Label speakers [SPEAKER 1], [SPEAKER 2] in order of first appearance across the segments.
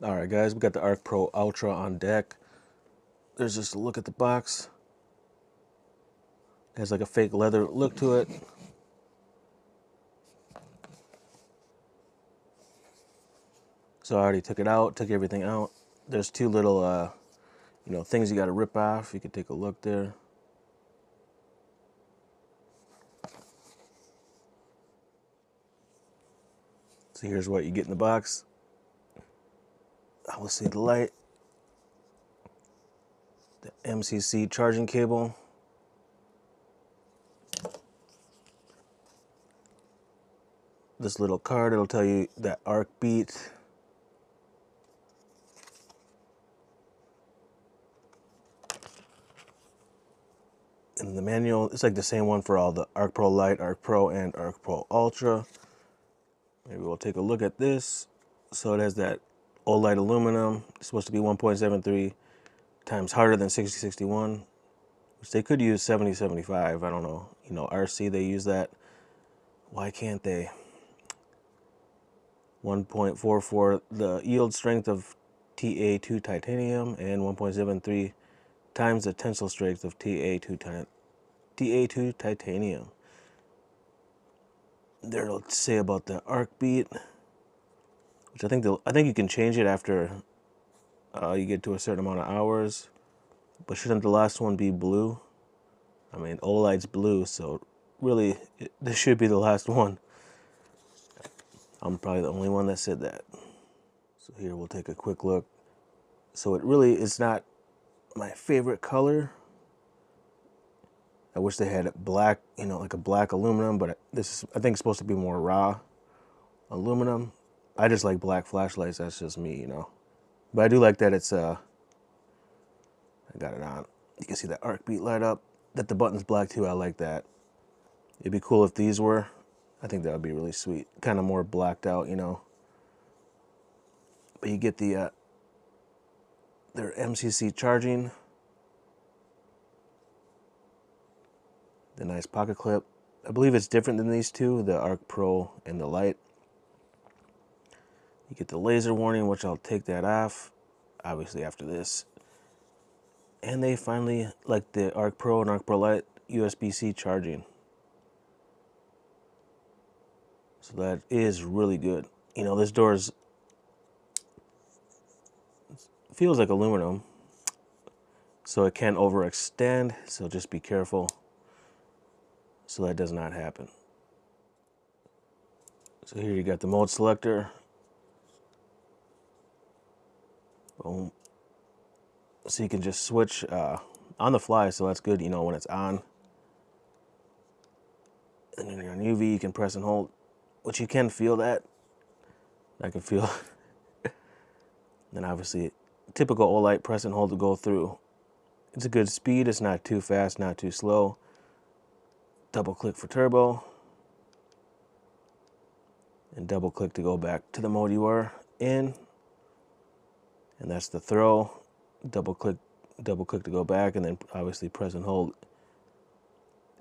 [SPEAKER 1] Alright guys, we got the Arkpro Ultra on deck. There's just a look at the box. It has like a fake leather look to it. So I already took it out, took everything out. There's two little things you gotta rip off. You can take a look there. So here's what you get in the box. Let's see the light. The MCC charging cable. This little card, it'll tell you that arc beat. And the manual, it's like the same one for all the Arkpro Light, Arkpro, and Arkpro Ultra. Maybe we'll take a look at this. So it has that Olight aluminum. It's supposed to be 1.73 times harder than 6061, which they could use 7075. I don't know. You know, RC, they use that. Why can't they? 1.44, the yield strength of Ta2 titanium, and 1.73 times the tensile strength of Ta2 titanium. There it'll say about the arc beat, which I think you can change it after you get to a certain amount of hours. But shouldn't the last one be blue? I mean, Olight's blue, so really this should be the last one. I'm probably the only one that said that. So here we'll take a quick look. So it really is not my favorite color. I wish they had black, you know, like a black aluminum, but this is, I think, supposed to be more raw aluminum. I just like black flashlights. That's just me, you know. But I do like that it's I got it on. You can see that arc beat light up. That the button's black too. I like that. It'd be cool if these were. I think that would be really sweet. Kind of more blacked out, you know. But you get the their MCC charging. The nice pocket clip. I believe it's different than these two, the Arkpro and the Light. You get the laser warning, which I'll take that off, obviously after this. And they finally, like the Arkpro and Arkpro Light, USB-C charging. So that is really good. You know, this door feels like aluminum, so it can overextend, so just be careful so that does not happen. So here you got the mode selector. Boom. So you can just switch on the fly, so that's good, you know, when it's on. And then you're on UV, you can press and hold, which you can feel that. I can feel. Then obviously, typical Olight, press and hold to go through. It's a good speed, it's not too fast, not too slow. Double click for turbo. And double click to go back to the mode you are in. And that's the throw. Double click to go back, and then obviously press and hold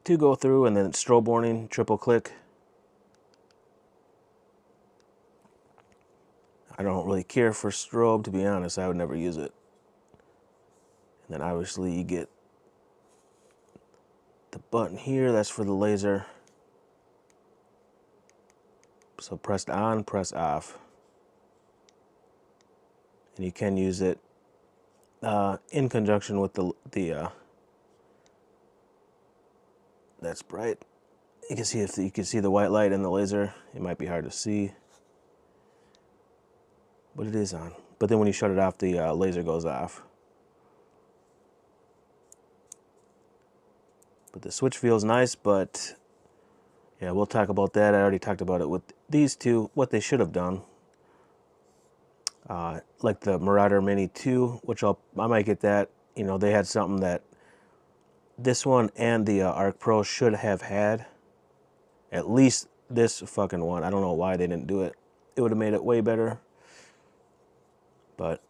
[SPEAKER 1] to go through, and then strobe warning, triple click. I don't really care for strobe, to be honest. I would never use it. And then obviously you get the button here, that's for the laser. So press on, press off. And you can use it in conjunction with the that's bright. You can see if you can see the white light and the laser. It might be hard to see, but it is on. But then when you shut it off, the laser goes off. But the switch feels nice, but yeah, we'll talk about that. I already talked about it with these two, what they should have done. Like the Marauder Mini 2, which I might get that. You know, they had something that this one and the Arkpro should have had. At least this fucking one. I don't know why they didn't do it. It would have made it way better. But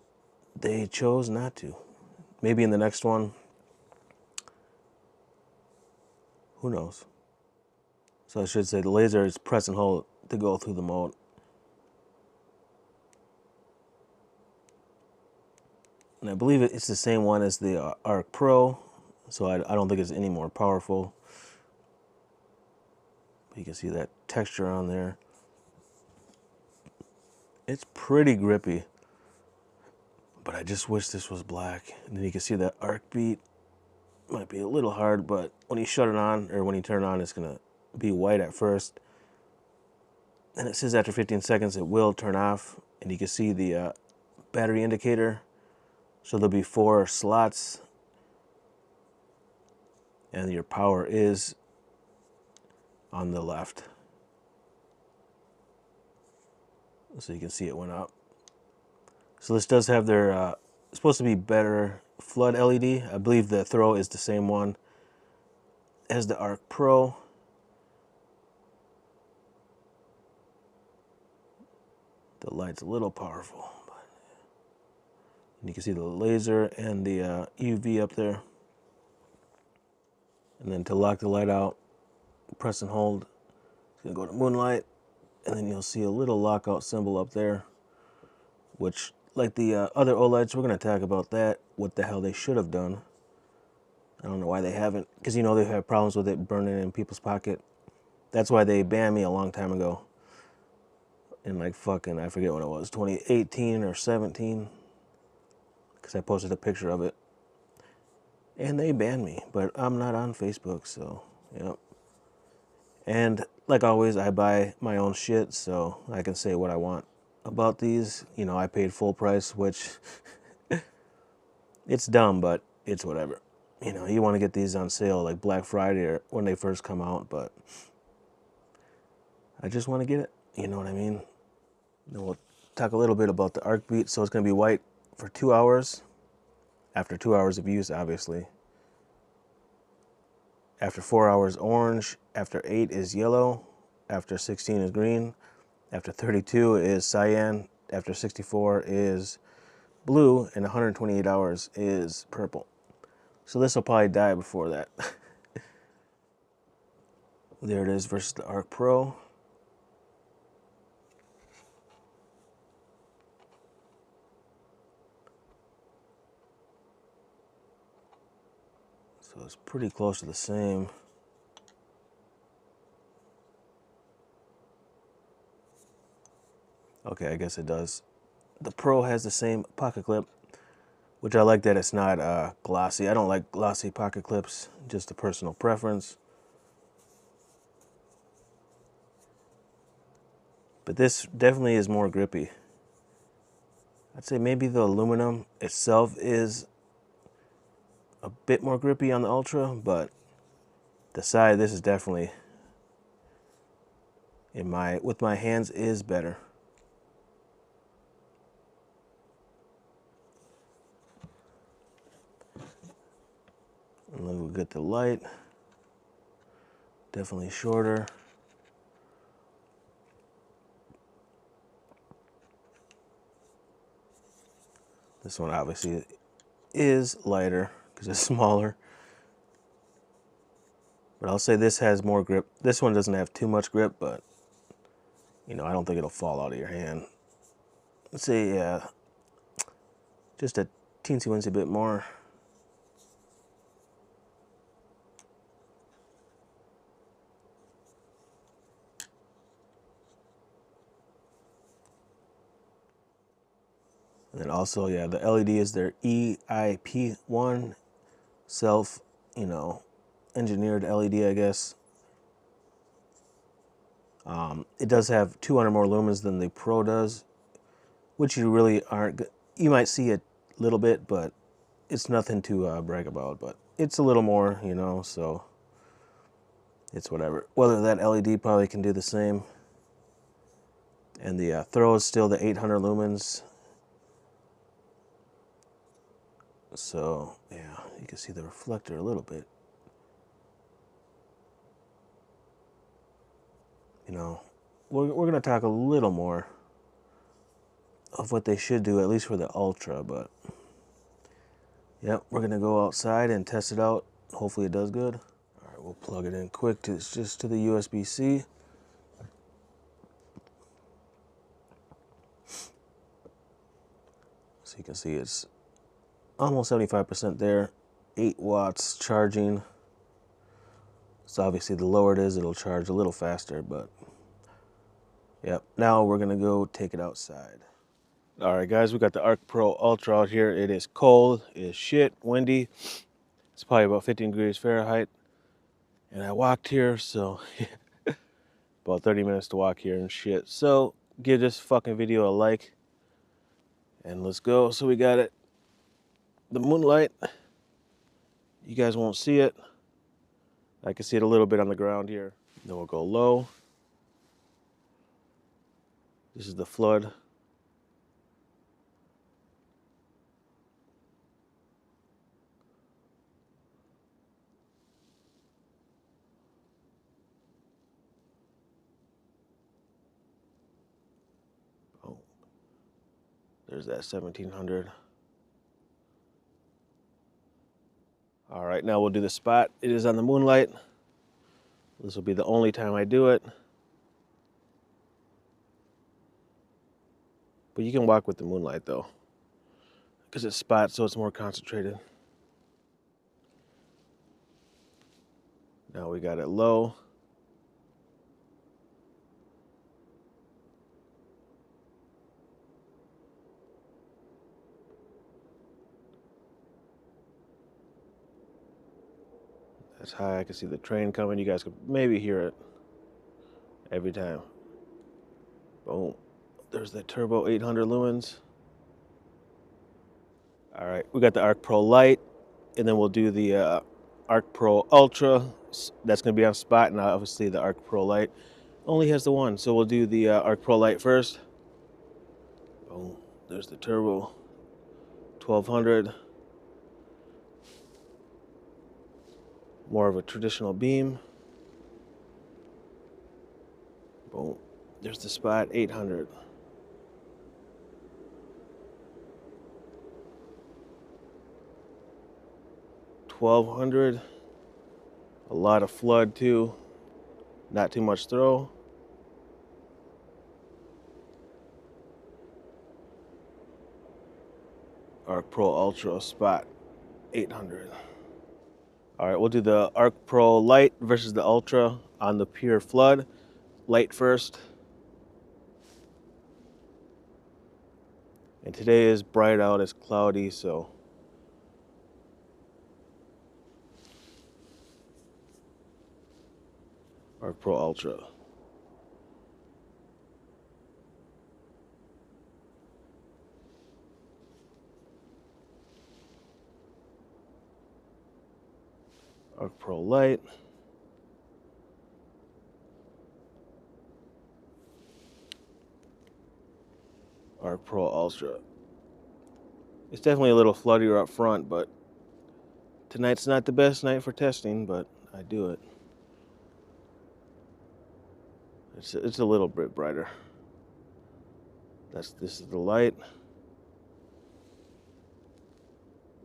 [SPEAKER 1] they chose not to. Maybe in the next one. Who knows? So I should say the laser is press and hold to go through the mode. And I believe it's the same one as the Arkpro, so I don't think it's any more powerful. But you can see that texture on there. It's pretty grippy, but I just wish this was black. And then you can see that arc beat. Might be a little hard, but when you shut it on, or when you turn it on, it's gonna be white at first. And it says after 15 seconds it will turn off, and you can see the battery indicator. So there'll be 4 slots, and your power is on the left. So you can see it went up. So this does have their, supposed to be better flood LED. I believe the throw is the same one as the Arkpro. The light's a little powerful. And you can see the laser and the UV up there. And then to lock the light out, press and hold. It's gonna go to moonlight, and then you'll see a little lockout symbol up there, which, like the other Olights, we're gonna talk about that, what the hell they should have done. I don't know why they haven't, because you know they have problems with it burning in people's pocket. That's why they banned me a long time ago. In like fucking, I forget when it was, 2018 or 17. Because I posted a picture of it. And they banned me, but I'm not on Facebook, so, yep. And like always, I buy my own shit, so I can say what I want about these. You know, I paid full price, which it's dumb, but it's whatever. You know, you want to get these on sale like Black Friday or when they first come out, but I just want to get it. You know what I mean? Then we'll talk a little bit about the arc beat. So it's going to be white for 2 hours. After 2 hours of use, obviously. After 4 hours, orange. After 8 is yellow. After 16 is green. After 32 is cyan. After 64 is blue. And 128 hours is purple. So this will probably die before that. There it is versus the Arkpro. So it's pretty close to the same. Okay, I guess it does. The Pro has the same pocket clip, which I like that it's not glossy. I don't like glossy pocket clips, just a personal preference. But this definitely is more grippy. I'd say maybe the aluminum itself is a bit more grippy on the Ultra, but the side, this is definitely, with my hands, is better. And then we'll get the light. Definitely shorter. This one obviously is lighter because it's smaller. But I'll say this has more grip. This one doesn't have too much grip, but you know, I don't think it'll fall out of your hand. Let's say just a teensy-weensy bit more. And then also, yeah, the LED is their EIP1 self, you know, engineered LED, I guess. It does have 200 more lumens than the Pro does, which you really aren't, you might see a little bit, but it's nothing to brag about, but it's a little more, you know, so it's whatever. Whether that LED probably can do the same. And the throw is still the 800 lumens. So, yeah, you can see the reflector a little bit. You know, we're going to talk a little more of what they should do, at least for the Ultra, but yep, we're going to go outside and test it out. Hopefully it does good. All right, we'll plug it in quick just to the USB-C. So you can see it's almost 75% there. 8 watts charging. So obviously the lower it is, it'll charge a little faster, but yep. Now we're gonna go take it outside. All right, guys, we got the Arkpro Ultra out here. It is cold, it is shit, windy. It's probably about 15 degrees Fahrenheit. And I walked here, so about 30 minutes to walk here and shit. So give this fucking video a like and let's go. So we got it, the moonlight. You guys won't see it. I can see it a little bit on the ground here. Then we'll go low. This is the flood. Oh, there's that 1700. All right, now we'll do the spot. It is on the moonlight. This will be the only time I do it. But you can walk with the moonlight though, because it's spot, so it's more concentrated. Now we got it low. That's high. I can see the train coming. You guys could maybe hear it every time. Boom. There's the turbo 800 lumens. All right, we got the Arkpro Light, and then we'll do the Arkpro Ultra. That's going to be on spot, and obviously the Arkpro Light only has the one. So we'll do the Arkpro Light first. Boom. There's the turbo 1200. More of a traditional beam. Boom. There's the spot 800. $1,200. A lot of flood too. Not too much throw. Arkpro Ultra spot 800. All right, we'll do the Arkpro Light versus the Ultra on the pure flood. Light first. And today is bright out, it's cloudy, so Arkpro Ultra. Arkpro Light. Arkpro Ultra. It's definitely a little floodier up front, but tonight's not the best night for testing, but I do it. It's a little bit brighter. This is the light.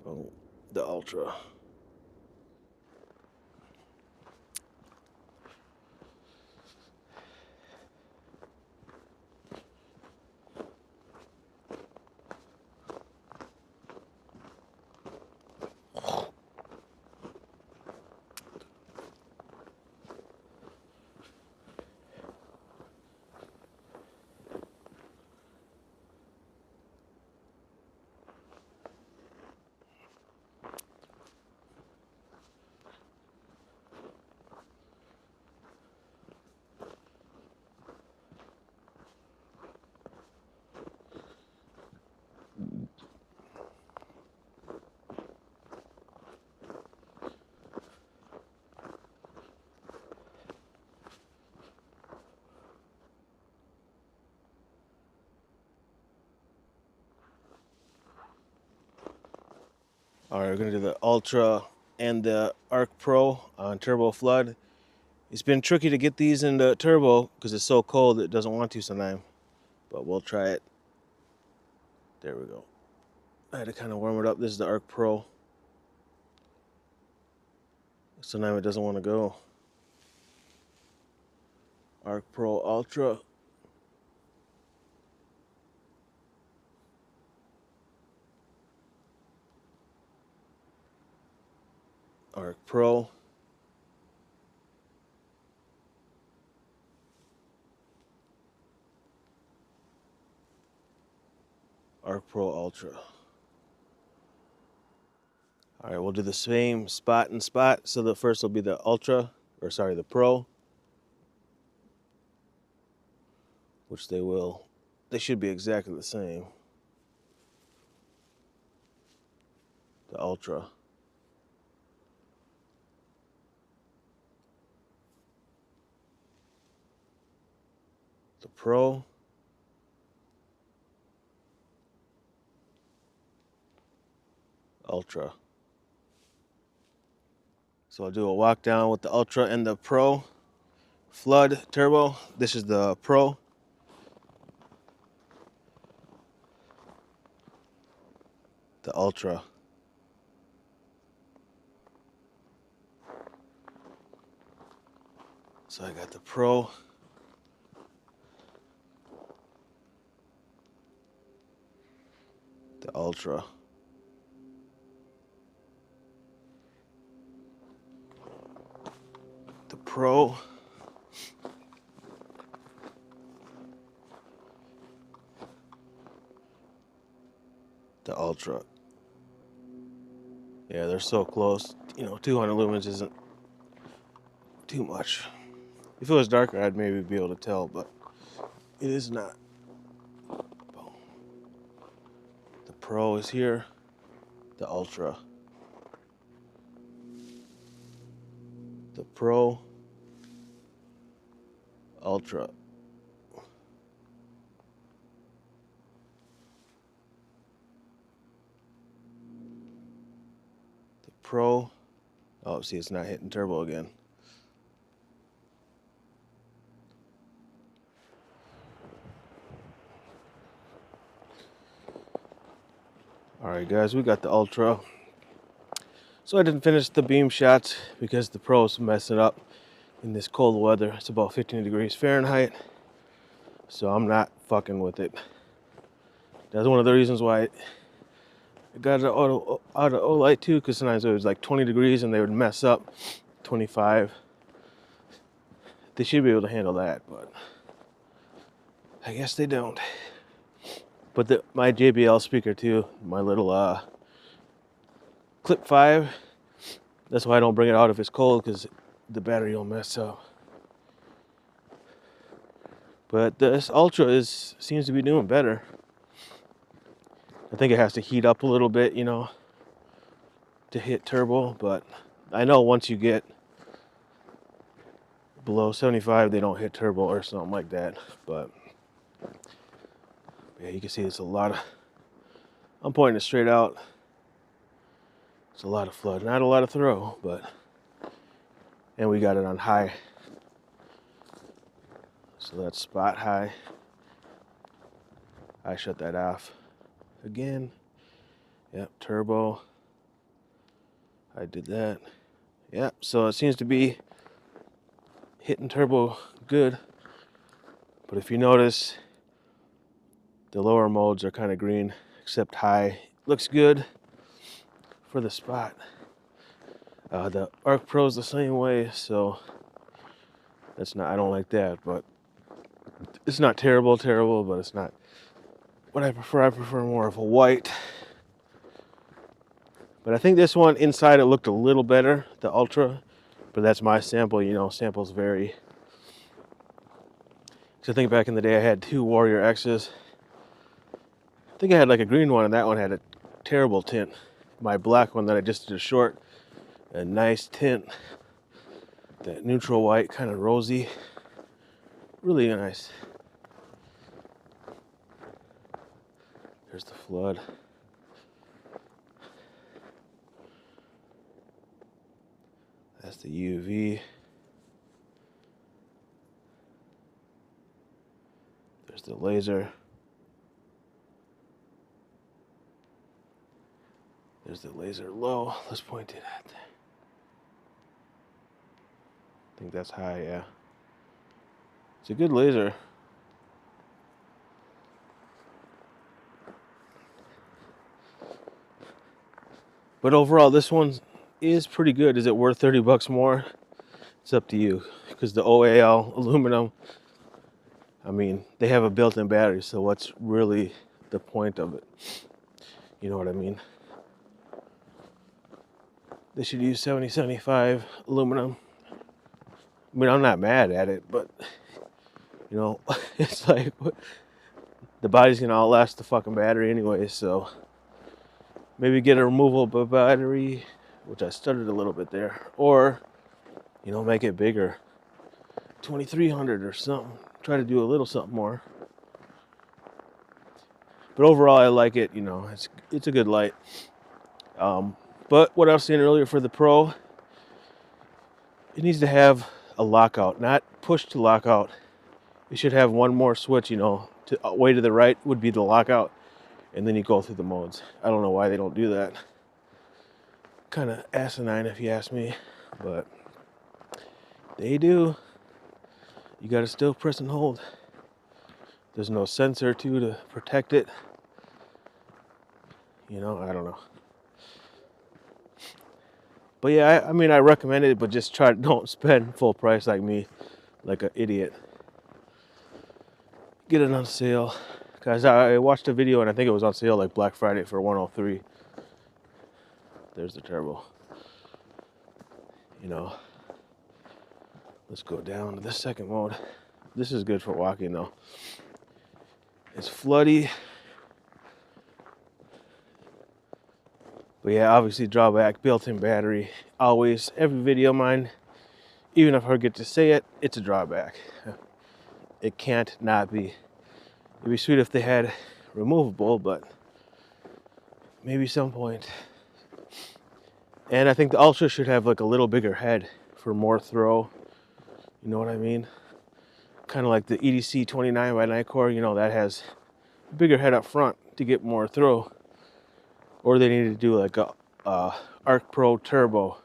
[SPEAKER 1] Oh, the Ultra. All right, we're gonna do the Ultra and the Arkpro on Turbo Flood. It's been tricky to get these in the Turbo because it's so cold it doesn't want to sometimes, but we'll try it. There we go. I had to kind of warm it up. This is the Arkpro. Sometimes it doesn't want to go. Arkpro Ultra. Arkpro. Arkpro Ultra. All right, we'll do the same spot and spot. So the first will be the Ultra, or sorry, the Pro, which they should be exactly the same. The Ultra. The Pro. Ultra. So I'll do a walk down with the Ultra and the Pro. Flood turbo. This is the Pro. The Ultra. So I got the Pro. The Ultra. The Pro. The Ultra. Yeah, they're so close. You know, 200 lumens isn't too much. If it was darker, I'd maybe be able to tell, but it is not. Boom. The Pro is here. The Ultra. The Pro. Ultra. The Pro. Oh, see, it's not hitting turbo again. Alright guys, we got the Ultra. So I didn't finish the beam shots because the Pro's messing up in this cold weather. It's about 15 degrees Fahrenheit. So I'm not fucking with it. That's one of the reasons why I got it out of Olight too, because sometimes it was like 20 degrees and they would mess up 25. They should be able to handle that, but I guess they don't. But my JBL speaker too, my little Clip 5, that's why I don't bring it out if it's cold, because the battery will mess up. But this Ultra seems to be doing better. I think it has to heat up a little bit, you know, to hit turbo, but I know once you get below 75, they don't hit turbo or something like that. But yeah, you can see it's a lot of, I'm pointing it straight out. It's a lot of flood, not a lot of throw, but, and we got it on high. So that's spot high. I shut that off again. Yep, turbo. I did that. Yep, so it seems to be hitting turbo good. But if you notice, the lower modes are kind of green, except high. Looks good for the spot. The Arkpro is the same way, so that's not, I don't like that, but it's not terrible, but it's not what I prefer. I prefer more of a white. But I think this one inside it looked a little better, the Ultra, but that's my sample, you know, samples vary. So I think back in the day I had 2 Warrior X's. I think I had like a green one and that one had a terrible tint. My black one that I just did a short, a nice tint. That neutral white, kind of rosy. Really nice. There's the flood. That's the UV. There's the laser. There's the laser low. Let's point it at. I think that's high, yeah. It's a good laser. But overall, this one is pretty good. Is it worth 30 bucks more? It's up to you, because the OAL aluminum, I mean, they have a built-in battery, so what's really the point of it? You know what I mean? They should use 7075 aluminum. I mean, I'm not mad at it, but, you know, it's like, the body's gonna outlast the fucking battery anyway, so maybe get a removable battery, which I stuttered a little bit there, or, you know, make it bigger, 2300 or something. Try to do a little something more. But overall, I like it. You know, it's a good light. But what I was saying earlier for the Pro, it needs to have a lockout, not push to lockout. It should have one more switch. You know, way to the right would be the lockout, and then you go through the modes. I don't know why they don't do that. Kind of asinine, if you ask me, but they do. You gotta still press and hold. There's no sensor to protect it. You know, I don't know. But yeah, I mean, I recommend it, but just don't spend full price like me, like an idiot. Get it on sale. Guys, I watched a video and I think it was on sale like Black Friday for $103. There's the turbo. You know. Let's go down to the second mode. This is good for walking though. It's floody. But yeah, obviously drawback, built-in battery. Always, every video of mine, even if I forget to say it, it's a drawback. It can't not be. It'd be sweet if they had removable, but maybe some point. And I think the Ultra should have like a little bigger head for more throw. You know what I mean? Kind of like the EDC 29 by Nikkor, you know, that has a bigger head up front to get more throw. Or they need to do like a Arkpro turbo.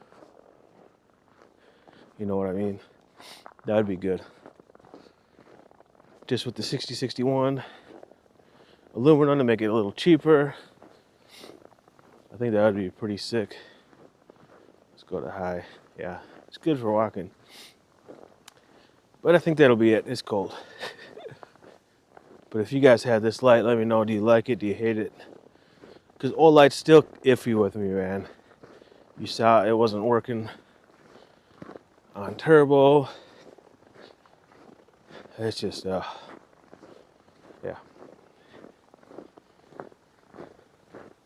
[SPEAKER 1] You know what I mean? That would be good. Just with the 6061 aluminum to make it a little cheaper. I think that would be pretty sick. Let's go to high. Yeah, it's good for walking. But I think that'll be it. It's cold. But if you guys have this light, let me know. Do you like it? Do you hate it? Because Olight's still iffy with me, man. You saw it wasn't working on turbo. It's just, yeah.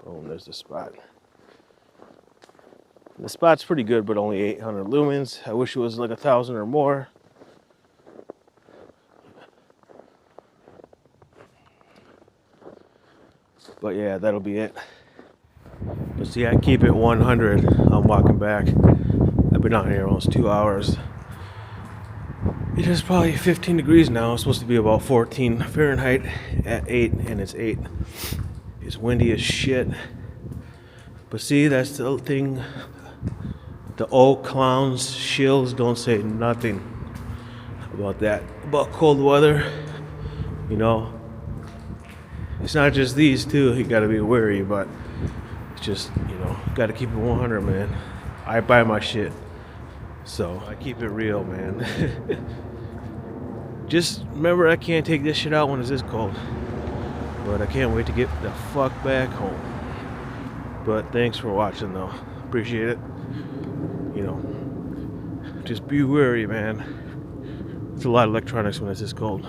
[SPEAKER 1] Boom, there's the spot. The spot's pretty good, but only 800 lumens. I wish it was like 1,000 or more. But yeah, that'll be it. But see, I keep it 100. I'm walking back. I've been out here almost 2 hours. It is probably 15 degrees now. It's supposed to be about 14 Fahrenheit at 8, and it's 8. It's windy as shit. But see, that's the thing. The old clowns, shills don't say nothing about that. About cold weather, you know. It's not just these two, you gotta be wary, but it's just, you know, gotta keep it 100, man. I buy my shit, so I keep it real, man. Just remember, I can't take this shit out when it's this cold, but I can't wait to get the fuck back home. But thanks for watching, though. Appreciate it. You know, just be wary, man. It's a lot of electronics when it's this cold.